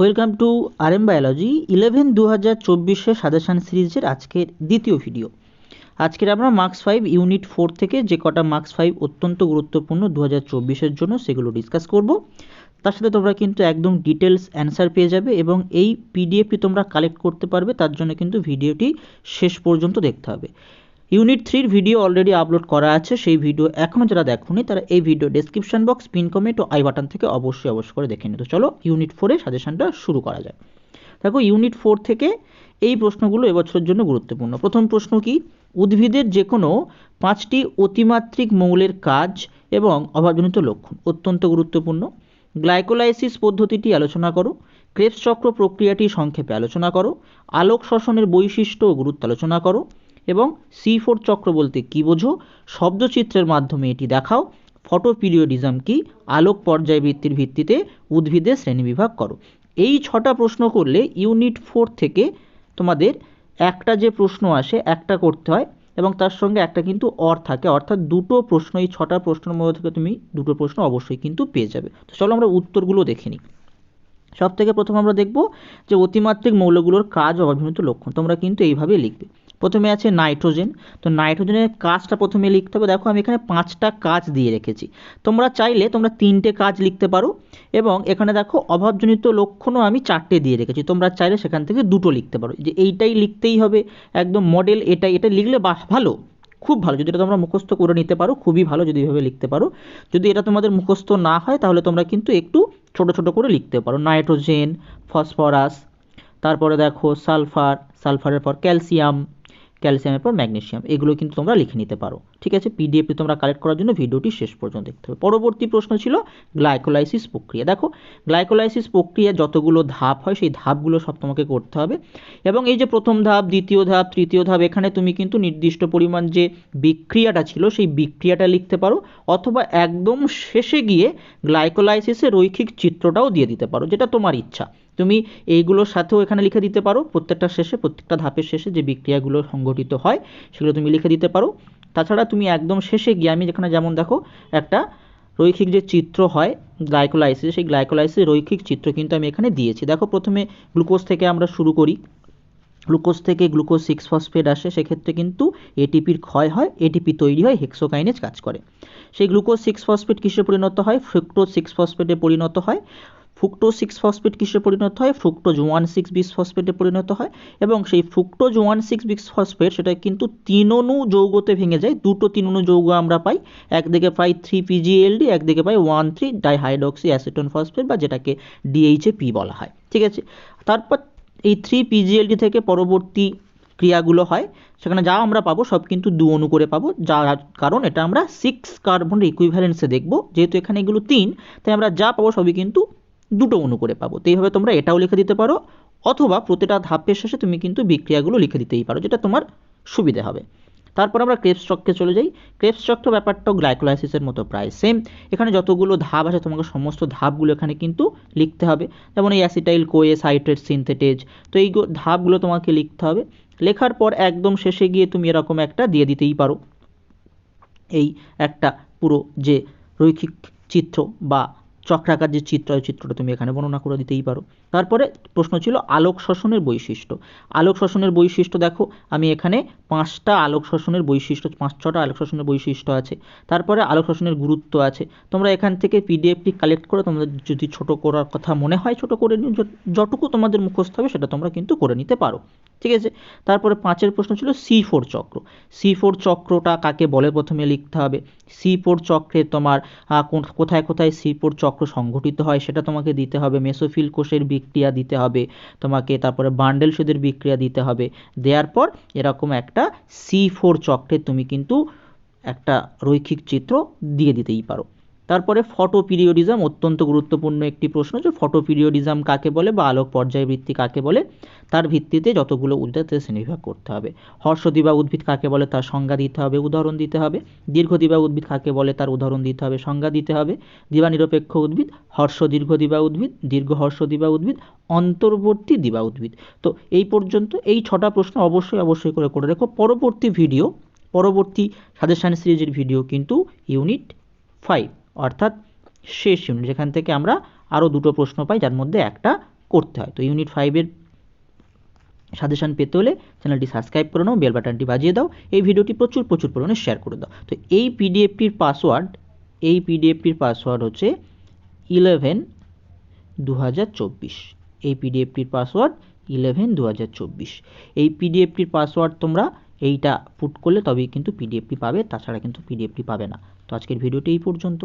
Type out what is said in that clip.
Welcome to RM biology 11/2024 suggestion সিরিজের আজকের দ্বিতীয় ভিডিও। আজকের আমরা মার্কস 5 ইউনিট 4 থেকে যে কটা মার্কস 5 অত্যন্ত গুরুত্বপূর্ণ 2024-এর জন্য সেগুলো ডিসকাস করব। তার সাথে তোমরা কিন্তু একদম ডিটেলস অ্যান্সার পেয়ে যাবে এবং এই পিডিএফটি তোমরা কালেক্ট করতে পারবে। তার জন্য কিন্তু ভিডিওটি শেষ পর্যন্ত দেখতে হবে। ইউনিট 3-র ভিডিও অলরেডি আপলোড করা আছে, সেই ভিডিও এখনও যারা দেখোনি তারা এই video description box, pin comment ও আই বাটন থেকে অবশ্যই করে দেখে নিতে। চলো ইউনিট 4-এর সাজেশনটা শুরু করা যায়। দেখো ইউনিট 4 থেকে এই প্রশ্নগুলো এবছরের জন্য গুরুত্বপূর্ণ। প্রথম প্রশ্ন কি, উদ্ভিদের যে কোনো 5টি অতিমাত্রিক মৌলের কাজ এবং অভাবজনিত লক্ষণ, অত্যন্ত গুরুত্বপূর্ণ। গ্লাইকোলাইসিস পদ্ধতিটি আলোচনা করো। ক্রেবস চক্র প্রক্রিয়াটি সংক্ষেপে আলোচনা করো। আলোক শ্বসনের বৈশিষ্ট্য ও গুরুত্ব আলোচনা করো এবং C4 চক্র বলতে কী বোঝো, শব্দচিত্রের মাধ্যমে এটি দেখাও। ফটোপিরিয়ডিজম কি, আলোক পর্যায়বৃত্তির ভিত্তিতে উদ্ভিদের শ্রেণীবিভাগ করো। এই 6টা প্রশ্ন করলে ইউনিট 4 থেকে তোমাদের একটা যে প্রশ্ন আসে একটা করতে হয় এবং তার সঙ্গে একটা কিন্তু অর থাকে, অর্থাৎ দুটো প্রশ্ন, এই 6টা প্রশ্নের মধ্যে থেকে তুমি দুটো প্রশ্ন অবশ্যই কিন্তু পেয়ে যাবে। তো চলো আমরা উত্তরগুলো দেখে নিই। সব থেকে প্রথমে আমরা দেখব যে অতিমাত্রিক মৌলগুলোর কাজ ও অভাবজনিত লক্ষণ। তোমরা কিন্তু এইভাবে লিখবে। প্রথমে আছে নাইট্রোজেন, তো নাইট্রোজেনের কাজটা প্রথমে লিখতে হবে। দেখো আমি এখানে 5টা কাজ দিয়ে রেখেছি, তোমরা চাইলে তোমরা 3টে কাজ লিখতে পারো এবং এখানে দেখো অভাবজনিত লক্ষণও আমি 4টে দিয়ে রেখেছি, তোমরা চাইলে সেখান থেকে 2টো লিখতে পারো, যে এইটাই লিখতেই হবে একদম মডেল এটাই, এটা লিখলে ভালো, খুব ভালো। যদি এটা তোমরা মুখস্থ করে নিতে পারো খুবই ভালো, যদি এভাবে লিখতে পারো। যদি এটা তোমাদের মুখস্থ না হয় তাহলে তোমরা কিন্তু একটু ছোট ছোট করে লিখতে পারো। নাইট্রোজেন, ফসফরাস, তারপরে দেখো সালফার, সালফারের পর ক্যালসিয়াম, ক্যালসিয়ামের পর ম্যাগনেসিয়াম, এগুলো কিন্তু তোমরা লিখে নিতে পারো। ঠিক আছে, পিডিএফটি তোমরা কালেক্ট করার জন্য ভিডিওটি শেষ পর্যন্ত দেখতে হবে। পরবর্তী প্রশ্ন ছিল গ্লাইকোলাইসিস প্রক্রিয়া। দেখো গ্লাইকোলাইসিস প্রক্রিয়া যতগুলো ধাপ হয় সেই ধাপগুলো সব তোমাকে করতে হবে এবং এই যে প্রথম ধাপ, দ্বিতীয় ধাপ, তৃতীয় ধাপ, এখানে তুমি কিন্তু নির্দিষ্ট পরিমাণ যে বিক্রিয়াটা ছিল সেই বিক্রিয়াটা লিখতে পারো, অথবা একদম শেষে গিয়ে গ্লাইকোলাইসিসের রৈখিক চিত্রটাও দিয়ে দিতে পারো, যেটা তোমার ইচ্ছা। তুমি এইগুলোর সাথেও এখানে লিখে দিতে পারো, প্রত্যেকটা শেষে, প্রত্যেকটা ধাপের শেষে যে বিক্রিয়াগুলো সংঘটিত হয় সেগুলো তুমি লিখে দিতে পারো। তাছাড়া তুমি একদম শেষে গিয়ে, আমি যেখানে যেমন দেখো একটা রৈখিক যে চিত্র হয় গ্লাইকোলাইসিস, সেই গ্লাইকোলাইসিসের রৈখিক চিত্র কিন্তু আমি এখানে দিয়েছি। দেখো প্রথমে গ্লুকোজ থেকে আমরা শুরু করি, গ্লুকোজ থেকে গ্লুকোজ 6 ফসফেট আসে, সেক্ষেত্রে কিন্তু এটিপির ক্ষয় হয়, এটিপি তৈরি হয়, হেক্সোকাইনেজ কাজ করে। সেই গ্লুকোজ 6 ফসফেট কিসে পরিণত হয়, ফ্রুক্টোজ 6 ফসফেটে পরিণত হয়। ফ্রুক্টোজ 6 ফসফেট কিসে পরিণত হয়, ফ্রুক্টোজ 1,6 বিসফসফেটে পরিণত হয় এবং সেই ফ্রুক্টোজ 1,6 বিসফসফেট সেটা কিন্তু 3 অণু যৌগতে ভেঙে যায়। দুটো 3 অণু যৌগ আমরা পাই, একদিকে পাই 3PgALD, একদিকে পাই 1,3-ডাইহাইড্রক্সি অ্যাসিটোন ফসফেট, বা যেটাকে DHAP বলা হয়। ঠিক আছে, তারপর এই 3PgALD থেকে পরবর্তী ক্রিয়াগুলো হয়, সেখানে যা আমরা পাবো সব কিন্তু 2 অণু করে পাবো, যার কারণ এটা আমরা 6 কার্বনের ইকুইভ্যালেন্সে দেখবো, যেহেতু এখানে এগুলো 3, তাই আমরা যা পাবো সবই কিন্তু 2টো অণু করে পাবো। তো এইভাবে তোমরা এটাও লিখে দিতে পারো, অথবা প্রতিটা ধাপের শেষে তুমি কিন্তু বিক্রিয়াগুলো লিখে দিতেই পারো, যেটা তোমার সুবিধে হবে। তারপর আমরা ক্রেবস চক্রে চলে যাই। ক্রেবস চক্র ব্যাপারটাও গ্লাইকোলাইসিসের মতো প্রায় সেম। এখানে যতগুলো ধাপ আছে তোমাকে সমস্ত ধাপগুলো এখানে কিন্তু লিখতে হবে, যেমন এই অ্যাসিটাইল কোয়ে সাইট্রেট সিনথেটেজ, তো এই ধাপগুলো তোমাকে লিখতে হবে। লেখার পর একদম শেষে গিয়ে তুমি এরকম একটা দিয়ে দিতেই পারো, এই একটা পুরো যে রৈখিক চিত্র বা চক্রাকার যে চিত্র, ওই চিত্রটা তুমি এখানে বর্ণনা করে দিতেই পারো। তারপরে প্রশ্ন ছিল আলোক শোষণের বৈশিষ্ট্য। আলোক শোষণের বৈশিষ্ট্য দেখো আমি এখানে 5টা আলোক শোষণের বৈশিষ্ট্য, 5-6টা আলোক শোষণের বৈশিষ্ট্য আছে। তারপরে আলোক শোষণের গুরুত্ব আছে। তোমরা এখান থেকে পিডিএফটি কালেক্ট করে তোমাদের যদি ছোট করার কথা মনে হয় ছোট করে নিও, যতটুকু তোমাদের মুখস্থ হবে সেটা তোমরা কিন্তু করে নিতে পারো। ঠিক আছে, তারপরে 5-এর প্রশ্ন ছিল C4 চক্র। C4 চক্রটা কাকে বলে প্রথমে লিখতে হবে। C4 চক্রে তোমার কোথায় কোথায় C4 চক্র সংঘটিত হয় সেটা তোমাকে দিতে হবে, মেসোফিল কোষের বিক্রিয়া দিতে হবে তোমাকে, তারপরে বান্ডেল শেদের বিক্রিয়া দিতে হবে। দেওয়ার পর এরকম একটা C4 চক্রে তুমি কিন্তু একটা রৈখিক চিত্র দিয়ে দিতেই পারো। তারপরে ফটোপিরিয়ডিজম, অত্যন্ত গুরুত্বপূর্ণ একটি প্রশ্ন, যে ফটোপিরিয়ডিজম কাকে বলে বা আলোক পর্যায়বৃত্তি কাকে বলে, তার ভিত্তিতে যতগুলো উদ্ভিদের শ্রেণীবিভাগ করতে হবে। হর্ষদ্বিবাহ উদ্ভিদ কাকে বলে তার সংজ্ঞা দিতে হবে, উদাহরণ দিতে হবে। দীর্ঘদ্বিবাহ উদ্ভিদ কাকে বলে তার উদাহরণ দিতে হবে, সংজ্ঞা দিতে হবে। দিবানিরপেক্ষ উদ্ভিদ, হর্ষ দীর্ঘদ্বিবাহ উদ্ভিদ, দীর্ঘ হর্ষদ্বিবাহ উদ্ভিদ, অন্তর্বর্তী দিবাহ উদ্ভিদ। তো এই পর্যন্ত এই 6টা প্রশ্ন অবশ্যই করে রেখো। পরবর্তী ভিডিও, পরবর্তী সাজেশন সিরিজের ভিডিও কিন্তু ইউনিট 5 অর্থাৎ শেষ ইউনিট, যেখান থেকে আমরা আরও 2টো প্রশ্ন পাই, যার মধ্যে একটা করতে হয়। তো ইউনিট 5-এর সাজেশন পেতে হলে চ্যানেলটি সাবস্ক্রাইব করে নাও, বেল বাটনটি বাজিয়ে দাও, এই ভিডিওটি প্রচুর পরিমাণে শেয়ার করে দাও। তো এই পিডিএফটির পাসওয়ার্ড হচ্ছে 11/2024। এই পিডিএফটির পাসওয়ার্ড 11/2024। এই পিডিএফটির পাসওয়ার্ড তোমরা এইটা পুট করলে তবেই কিন্তু পিডিএফটি পাবে, তাছাড়া কিন্তু পিডিএফটি পাবে না। তো আজকের ভিডিওটি এই পর্যন্ত।